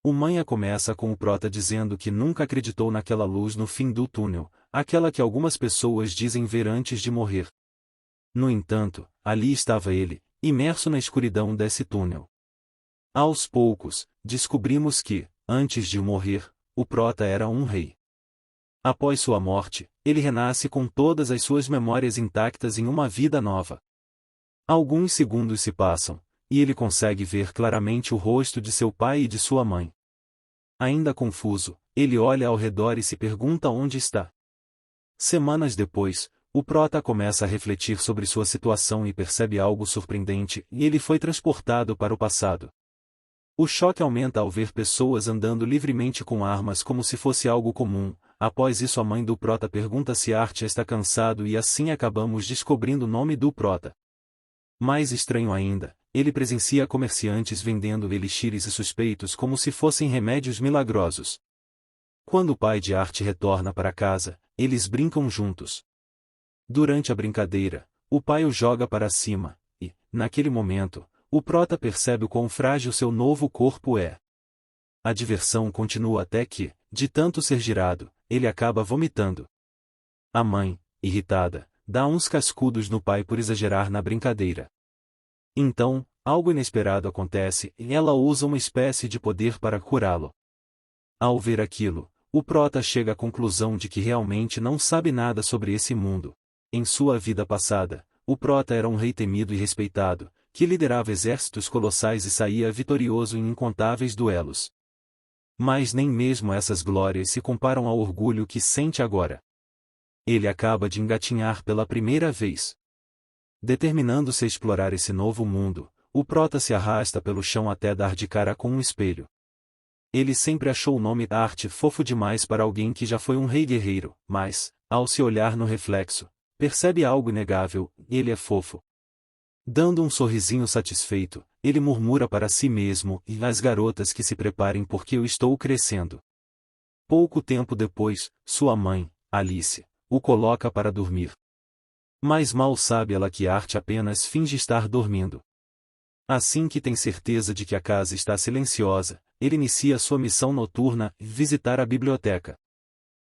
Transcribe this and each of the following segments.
O manha começa com o prota dizendo que nunca acreditou naquela luz no fim do túnel, aquela que algumas pessoas dizem ver antes de morrer. No entanto, ali estava ele, imerso na escuridão desse túnel. Aos poucos, descobrimos que, antes de morrer, o prota era um rei. Após sua morte, ele renasce com todas as suas memórias intactas em uma vida nova. Alguns segundos se passam, e ele consegue ver claramente o rosto de seu pai e de sua mãe. Ainda confuso, ele olha ao redor e se pergunta onde está. Semanas depois, o prota começa a refletir sobre sua situação e percebe algo surpreendente, e ele foi transportado para o passado. O choque aumenta ao ver pessoas andando livremente com armas como se fosse algo comum. Após isso, a mãe do prota pergunta se Art está cansado e assim acabamos descobrindo o nome do prota. Mais estranho ainda, ele presencia comerciantes vendendo elixires e suspeitos como se fossem remédios milagrosos. Quando o pai de Art retorna para casa, eles brincam juntos. Durante a brincadeira, o pai o joga para cima, e, naquele momento, o prota percebe o quão frágil seu novo corpo é. A diversão continua até que, de tanto ser girado, ele acaba vomitando. A mãe, irritada, dá uns cascudos no pai por exagerar na brincadeira. Então, algo inesperado acontece e ela usa uma espécie de poder para curá-lo. Ao ver aquilo, o prota chega à conclusão de que realmente não sabe nada sobre esse mundo. Em sua vida passada, o prota era um rei temido e respeitado, que liderava exércitos colossais e saía vitorioso em incontáveis duelos. Mas nem mesmo essas glórias se comparam ao orgulho que sente agora. Ele acaba de engatinhar pela primeira vez. Determinando-se a explorar esse novo mundo, o prota se arrasta pelo chão até dar de cara com um espelho. Ele sempre achou o nome Art fofo demais para alguém que já foi um rei guerreiro, mas, ao se olhar no reflexo, percebe algo inegável: ele é fofo. Dando um sorrisinho satisfeito, ele murmura para si mesmo: e as garotas que se preparem porque eu estou crescendo. Pouco tempo depois, sua mãe, Alice, o coloca para dormir. Mas mal sabe ela que Art apenas finge estar dormindo. Assim que tem certeza de que a casa está silenciosa, ele inicia sua missão noturna: visitar a biblioteca.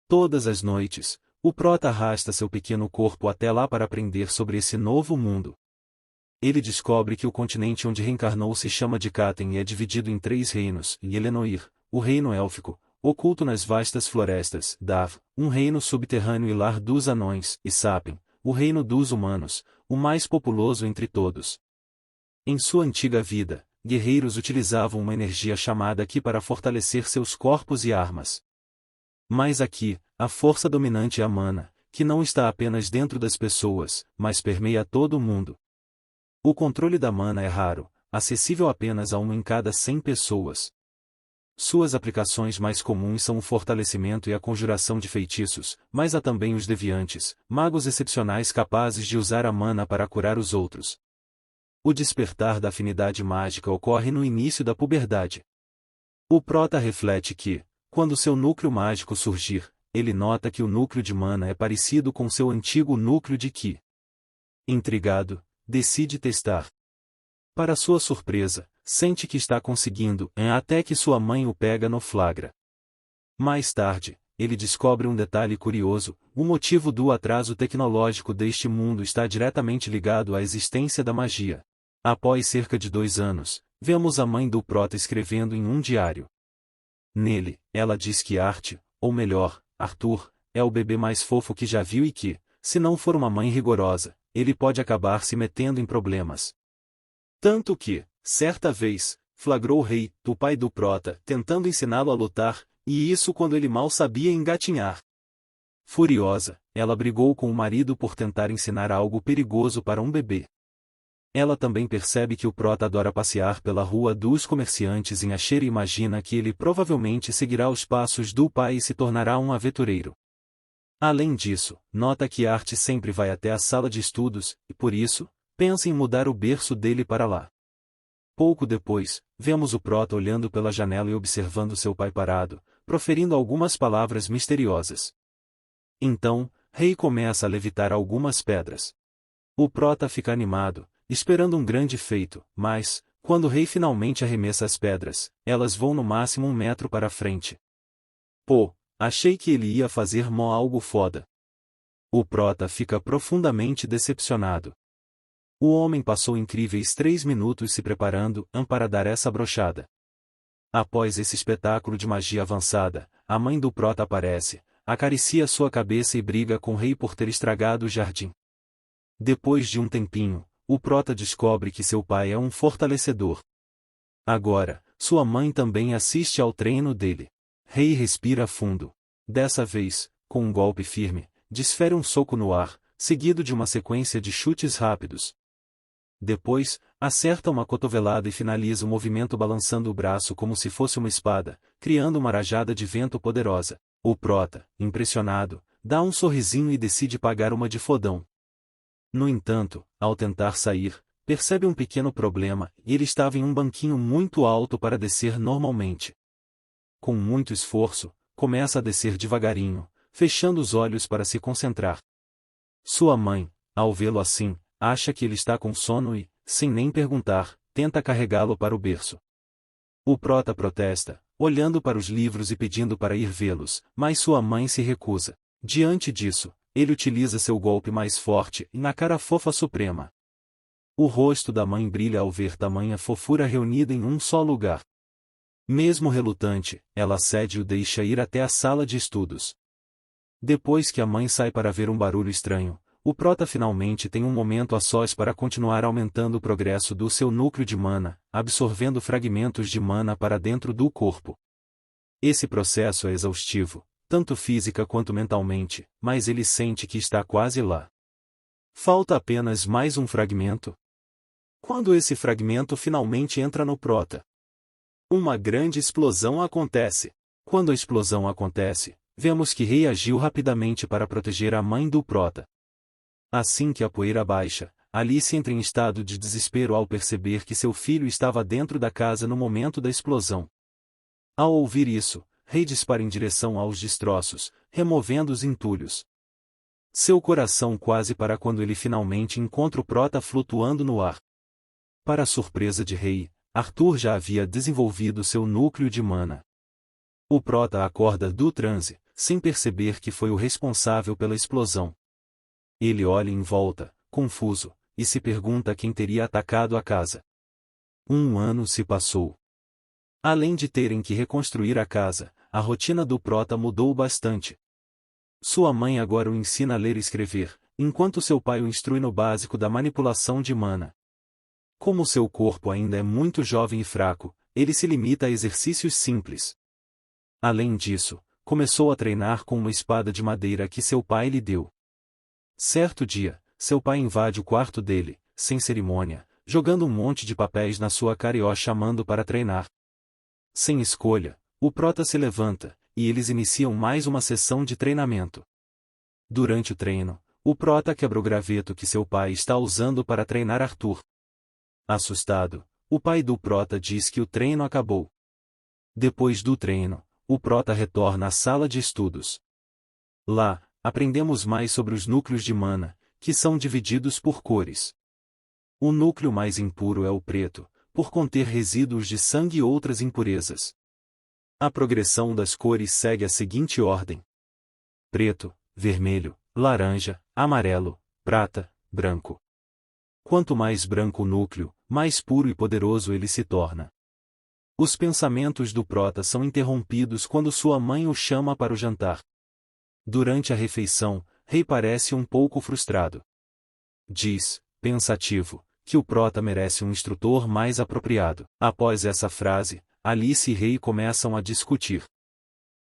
Todas as noites, o prota arrasta seu pequeno corpo até lá para aprender sobre esse novo mundo. Ele descobre que o continente onde reencarnou se chama de Caten e é dividido em 3 reinos: Yelenoir, o reino élfico, oculto nas vastas florestas; Dav, um reino subterrâneo e lar dos anões; e Sapem, o reino dos humanos, o mais populoso entre todos. Em sua antiga vida, guerreiros utilizavam uma energia chamada Ki para fortalecer seus corpos e armas. Mas aqui, a força dominante é a mana, que não está apenas dentro das pessoas, mas permeia todo o mundo. O controle da mana é raro, acessível apenas a 1 em cada 100 pessoas. Suas aplicações mais comuns são o fortalecimento e a conjuração de feitiços, mas há também os deviantes, magos excepcionais capazes de usar a mana para curar os outros. O despertar da afinidade mágica ocorre no início da puberdade. O prota reflete que, quando seu núcleo mágico surgir, ele nota que o núcleo de mana é parecido com seu antigo núcleo de Ki. Intrigado, decide testar. Para sua surpresa, sente que está conseguindo, até que sua mãe o pega no flagra. Mais tarde, ele descobre um detalhe curioso: o motivo do atraso tecnológico deste mundo está diretamente ligado à existência da magia. Após cerca de 2 anos, vemos a mãe do prota escrevendo em um diário. Nele, ela diz que Art, ou melhor, Arthur, é o bebê mais fofo que já viu e que, se não for uma mãe rigorosa, ele pode acabar se metendo em problemas. Tanto que, certa vez, flagrou o rei, o pai do prota, tentando ensiná-lo a lutar, e isso quando ele mal sabia engatinhar. Furiosa, ela brigou com o marido por tentar ensinar algo perigoso para um bebê. Ela também percebe que o prota adora passear pela rua dos comerciantes em Asher e imagina que ele provavelmente seguirá os passos do pai e se tornará um aventureiro. Além disso, nota que Art sempre vai até a sala de estudos, e por isso, pensa em mudar o berço dele para lá. Pouco depois, vemos o prota olhando pela janela e observando seu pai parado, proferindo algumas palavras misteriosas. Então, Rei começa a levitar algumas pedras. O prota fica animado, esperando um grande feito, mas, Quando o rei finalmente arremessa as pedras, elas voam no máximo 1 metro para a frente. Pô, achei que ele ia fazer algo foda. O prota fica profundamente decepcionado. O homem passou incríveis 3 minutos se preparando para dar essa brochada. Após esse espetáculo de magia avançada, a mãe do prota aparece, acaricia sua cabeça e briga com o rei por ter estragado o jardim. Depois de um tempinho, o prota descobre que seu pai é um fortalecedor. Agora, sua mãe também assiste ao treino dele. Rei respira fundo. Dessa vez, com um golpe firme, desfere um soco no ar, seguido de uma sequência de chutes rápidos. Depois, acerta uma cotovelada e finaliza o movimento balançando o braço como se fosse uma espada, criando uma rajada de vento poderosa. O prota, impressionado, dá um sorrisinho e decide pagar uma de fodão. No entanto, ao tentar sair, percebe um pequeno problema, e ele estava em um banquinho muito alto para descer normalmente. Com muito esforço, começa a descer devagarinho, fechando os olhos para se concentrar. Sua mãe, ao vê-lo assim, acha que ele está com sono e, sem nem perguntar, tenta carregá-lo para o berço. O prota protesta, olhando para os livros e pedindo para ir vê-los, mas sua mãe se recusa. Diante disso, ele utiliza seu golpe mais forte na cara fofa suprema. O rosto da mãe brilha ao ver tamanha fofura reunida em um só lugar. Mesmo relutante, ela cede e o deixa ir até a sala de estudos. Depois que a mãe sai para ver um barulho estranho, o prota finalmente tem um momento a sós para continuar aumentando o progresso do seu núcleo de mana, absorvendo fragmentos de mana para dentro do corpo. Esse processo é exaustivo, tanto física quanto mentalmente, mas ele sente que está quase lá. Falta apenas mais um fragmento. Quando esse fragmento finalmente entra no prota, uma grande explosão acontece. Quando a explosão acontece, vemos que Rei agiu rapidamente para proteger a mãe do prota. Assim que a poeira baixa, Alice entra em estado de desespero ao perceber que seu filho estava dentro da casa no momento da explosão. Ao ouvir isso, Rei dispara em direção aos destroços, removendo os entulhos. Seu coração quase para quando ele finalmente encontra o prota flutuando no ar. Para a surpresa de Rei, Arthur já havia desenvolvido seu núcleo de mana. O prota acorda do transe, sem perceber que foi o responsável pela explosão. Ele olha em volta, confuso, e se pergunta quem teria atacado a casa. 1 ano se passou. Além de terem que reconstruir a casa, a rotina do prota mudou bastante. Sua mãe agora o ensina a ler e escrever, enquanto seu pai o instrui no básico da manipulação de mana. Como seu corpo ainda é muito jovem e fraco, ele se limita a exercícios simples. Além disso, começou a treinar com uma espada de madeira que seu pai lhe deu. Certo dia, seu pai invade o quarto dele, sem cerimônia, jogando um monte de papéis na sua cara e o chamando para treinar. Sem escolha, o prota se levanta, e eles iniciam mais uma sessão de treinamento. Durante o treino, o prota quebra o graveto que seu pai está usando para treinar Arthur. Assustado, o pai do prota diz que o treino acabou. Depois do treino, o prota retorna à sala de estudos. Lá, aprendemos mais sobre os núcleos de mana, que são divididos por cores. O núcleo mais impuro é o preto, por conter resíduos de sangue e outras impurezas. A progressão das cores segue a seguinte ordem: preto, vermelho, laranja, amarelo, prata, branco. Quanto mais branco o núcleo, mais puro e poderoso ele se torna. Os pensamentos do prota são interrompidos quando sua mãe o chama para o jantar. Durante a refeição, Rei parece um pouco frustrado. Diz, pensativo, que o prota merece um instrutor mais apropriado. Após essa frase, Alice e Rei começam a discutir.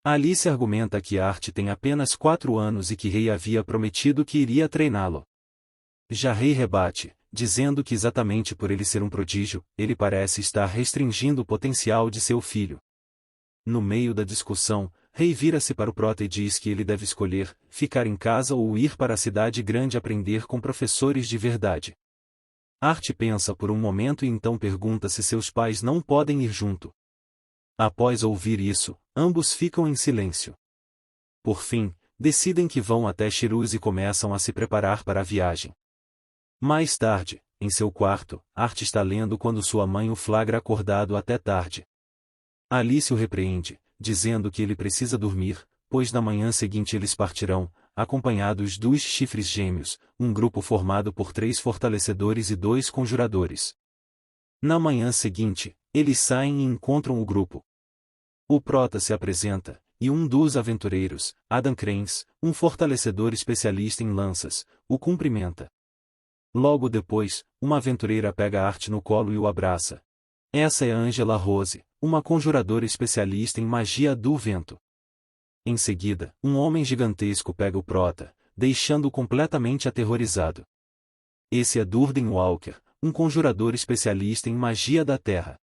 Alice argumenta que Art tem apenas 4 anos e que Rei havia prometido que iria treiná-lo. Já Rei rebate, dizendo que exatamente por ele ser um prodígio, ele parece estar restringindo o potencial de seu filho. No meio da discussão, Rei vira-se para o prota e diz que ele deve escolher, ficar em casa ou ir para a cidade grande aprender com professores de verdade. Art pensa por um momento e então pergunta se seus pais não podem ir junto. Após ouvir isso, ambos ficam em silêncio. Por fim, decidem que vão até Shiruz e começam a se preparar para a viagem. Mais tarde, em seu quarto, Art está lendo quando sua mãe o flagra acordado até tarde. Alice o repreende, dizendo que ele precisa dormir, pois na manhã seguinte eles partirão, acompanhados dos chifres gêmeos, um grupo formado por 3 fortalecedores e 2 conjuradores. Na manhã seguinte, eles saem e encontram o grupo. O prota se apresenta, e um dos aventureiros, Adam Cranes, um fortalecedor especialista em lanças, o cumprimenta. Logo depois, uma aventureira pega Art no colo e o abraça. Essa é Angela Rose, uma conjuradora especialista em magia do vento. Em seguida, um homem gigantesco pega o prota, deixando-o completamente aterrorizado. Esse é Durden Walker, um conjurador especialista em magia da terra.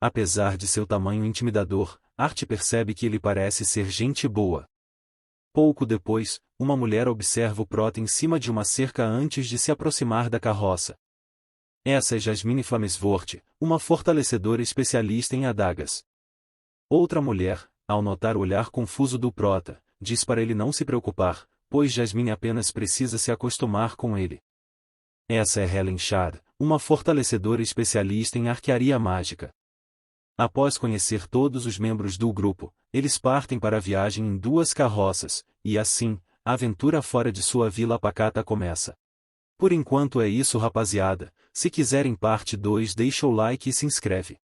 Apesar de seu tamanho intimidador, Art percebe que ele parece ser gente boa. Pouco depois, uma mulher observa o prota em cima de uma cerca antes de se aproximar da carroça. Essa é Jasmine Flamesvort, uma fortalecedora especialista em adagas. Outra mulher, ao notar o olhar confuso do prota, diz para ele não se preocupar, pois Jasmine apenas precisa se acostumar com ele. Essa é Helen Shard, uma fortalecedora especialista em arquearia mágica. Após conhecer todos os membros do grupo, eles partem para a viagem em 2 carroças, e assim, a aventura fora de sua vila pacata começa. Por enquanto é isso, rapaziada. Se quiserem parte 2, deixa o like e se inscreve.